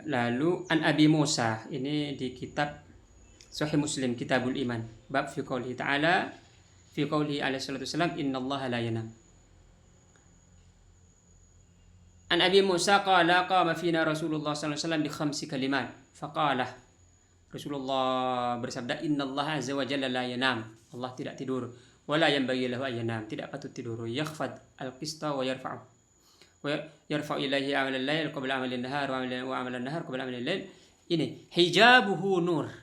Lalu an Abi Musa, ini di kitab Sahih Muslim, Kitabul Iman, bab fi qoulihi ta'ala, fi qoulihi alaihi salatu wasalam, innallaha la yanam. An Abi Musa qala qama fina Rasulullah sallallahu alaihi wasallam bi khamsi kalimat. Faqala, Rasulullah bersabda, innallaha azza wa jalla la yanam. Allah tidak tidur. Wala yanbaghi lahu an yanam, tidak patut tidur. Yakhfad al-qista wa yarfa'u. Wa yarfa'u ilaihi amal al-lail qabla amal an-nahar wa amal an-nahar qabla amal al-lail. Ini hijabuhu nur.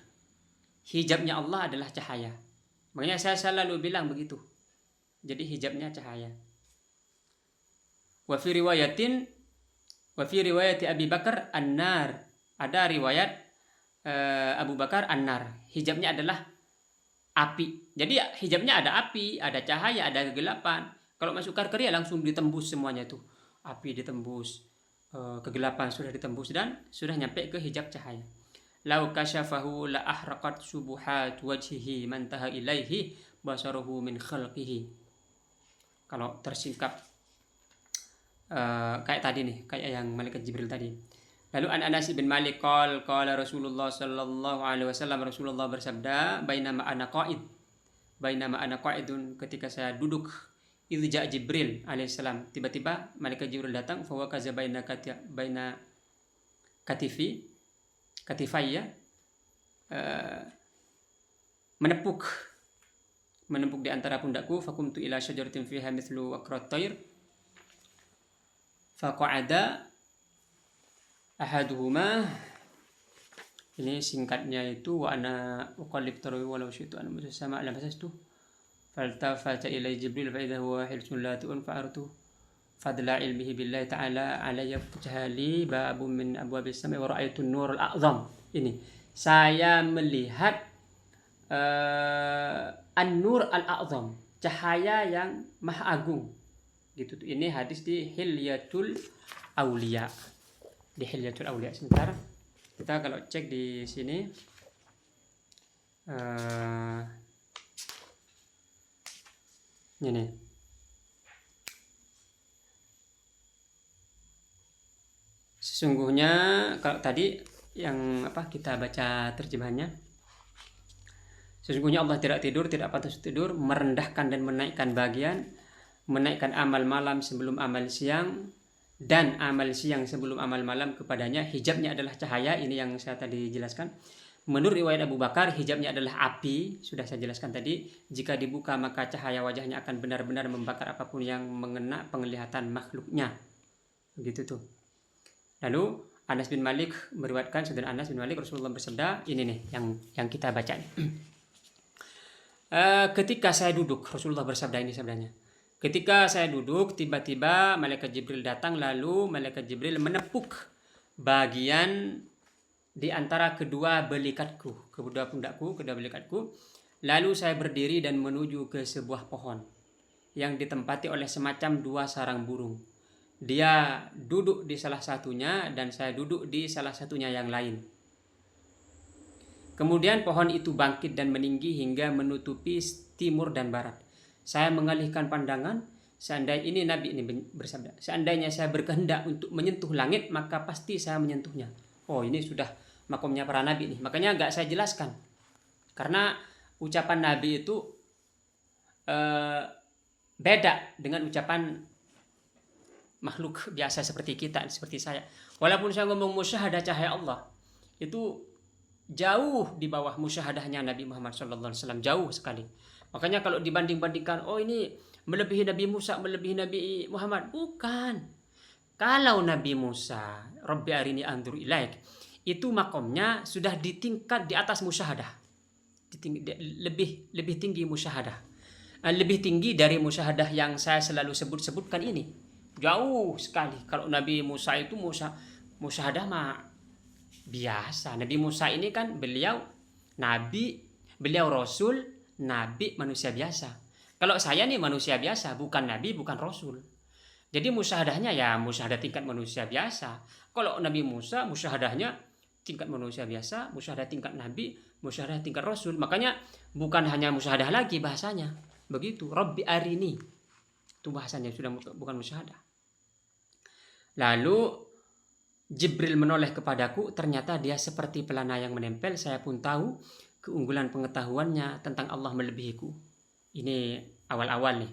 Hijabnya Allah adalah cahaya. Makanya saya selalu bilang begitu. Jadi hijabnya cahaya. Wa fi riwayati Abi Bakar an-nar. Ada riwayat Abu Bakar an-nar. Hijabnya adalah api. Jadi hijabnya ada api, ada cahaya, ada kegelapan. Kalau masuk karya langsung ditembus semuanya tuh. Api ditembus, kegelapan sudah ditembus dan sudah nyampe ke hijab cahaya. Lau kasyafahu la ahraqat subuhat wajhihi man taha ilaihi basaruhu min khalqihi. Kalau tersingkap kayak tadi nih, kayak yang malaikat Jibril tadi. Lalu an Anas bin Malik qala Rasulullah sallallahu alaihi wasallam, Rasulullah bersabda, bainama ana qa'idun, ketika saya duduk, idza ja'a Jibril alaihissalam, tiba-tiba malaikat Jibril datang, fa wakaza baina katifayya, menepuk di antara pundakku, fakumtu ila syajaratin fiha mithlu waqrat tayr faqa'ada ahaduhuma. Ini singkatnya itu, wa ana uqallib tarawi walau syi'tu an sama alam fasastu faltafata ilai Jibril fa idza huwa hilsun lati'un fa'artu fadla ilmihi billahi ta'ala alayya fajhali babun min abwabis samai wa ra'aytu an-nur al-a'zam. Ini saya melihat an-nur al-a'zam, cahaya yang maha agung gitu. Ini hadis di Hilyatul Auliya. Sebentar, kita kalau cek di sini ini sesungguhnya kalau tadi yang kita baca terjemahannya, sesungguhnya Allah tidak tidur, tidak patut tidur, merendahkan dan menaikkan amal malam sebelum amal siang, dan amal siang sebelum amal malam kepadanya. Hijabnya adalah cahaya, ini yang saya tadi jelaskan. Menurut riwayat Abu Bakar, hijabnya adalah api, sudah saya jelaskan tadi. Jika dibuka maka cahaya wajahnya akan benar-benar membakar apapun yang mengena penglihatan makhluknya. Begitu tuh. Lalu Anas bin Malik meriwayatkan, saudara Anas bin Malik, Rasulullah bersabda, ini nih yang kita baca. Ketika saya duduk, Rasulullah bersabda ini sabdanya. Ketika saya duduk, tiba-tiba malaikat Jibril datang, lalu malaikat Jibril menepuk bagian di antara kedua belikatku, kedua pundakku, kedua belikatku. Lalu saya berdiri dan menuju ke sebuah pohon yang ditempati oleh semacam dua sarang burung. Dia duduk di salah satunya dan saya duduk di salah satunya yang lain. Kemudian pohon itu bangkit dan meninggi hingga menutupi timur dan barat. Saya mengalihkan pandangan, ini Nabi ini bersabda, seandainya saya berkehendak untuk menyentuh langit, maka pasti saya menyentuhnya. Oh, ini sudah makomnya para Nabi nih. Makanya nggak saya jelaskan. Karena ucapan Nabi itu beda dengan ucapan makhluk biasa seperti kita, seperti saya. Walaupun saya ngomong musyahadah cahaya Allah, itu jauh di bawah musyahadahnya Nabi Muhammad SAW, jauh sekali. Makanya kalau dibanding-bandingkan, oh ini melebihi Nabi Musa, melebihi Nabi Muhammad, bukan. Kalau Nabi Musa, Rabbi arini anzur ilaik, itu makomnya sudah di tingkat di atas musyahadah, lebih tinggi musyahadah, lebih tinggi dari musyahadah yang saya selalu sebutkan ini, jauh sekali. Kalau Nabi Musa itu musyahadah mah biasa. Nabi Musa ini kan beliau nabi, beliau rasul, nabi manusia biasa. Kalau saya nih manusia biasa, bukan nabi, bukan rasul. Jadi musyahadahnya ya musyahadah tingkat manusia biasa. Kalau Nabi Musa musyahadahnya tingkat manusia biasa, musyahadah tingkat nabi, musyahadah tingkat rasul. Makanya bukan hanya musyahadah lagi bahasanya. Begitu, Rabbi arini. Itu bahasanya sudah bukan musyahadah. Lalu Jibril menoleh kepadaku, ternyata dia seperti pelana yang menempel. Saya pun tahu keunggulan pengetahuannya tentang Allah melebihiku. Ini awal-awal nih.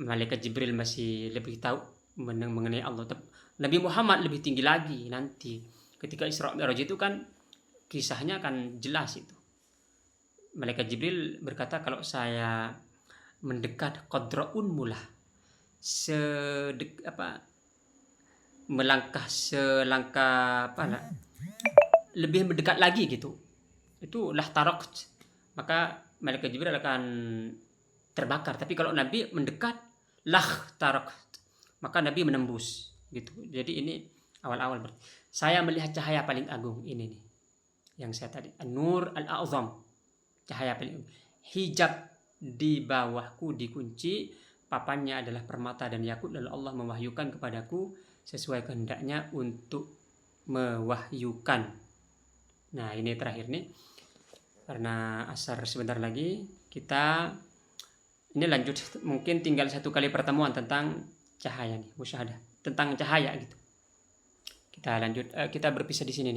Malaikat Jibril masih lebih tahu mengenai Allah. Nabi Muhammad lebih tinggi lagi nanti. Ketika Isra Mi'raj itu kan kisahnya kan jelas itu. Malaikat Jibril berkata, kalau saya mendekat qadra'un mulah, melangkah selangkah lebih mendekat lagi gitu, itu lah tarakt, maka malaikat Jibril akan terbakar. Tapi kalau Nabi mendekat lah tarakt, maka Nabi menembus gitu. Jadi ini awal-awal saya melihat cahaya paling agung ini nih, yang saya tadi An-Nur Al-A'zam, cahaya paling hijab di bawahku dikunci, papannya adalah permata dan yakut, lalu Allah mewahyukan kepadaku sesuai kehendaknya untuk mewahyukan. Nah ini terakhir nih, karena asar sebentar lagi, kita ini lanjut, mungkin tinggal satu kali pertemuan tentang cahaya nih, musyahadah tentang cahaya gitu. Kita lanjut, kita berpisah di sini nih.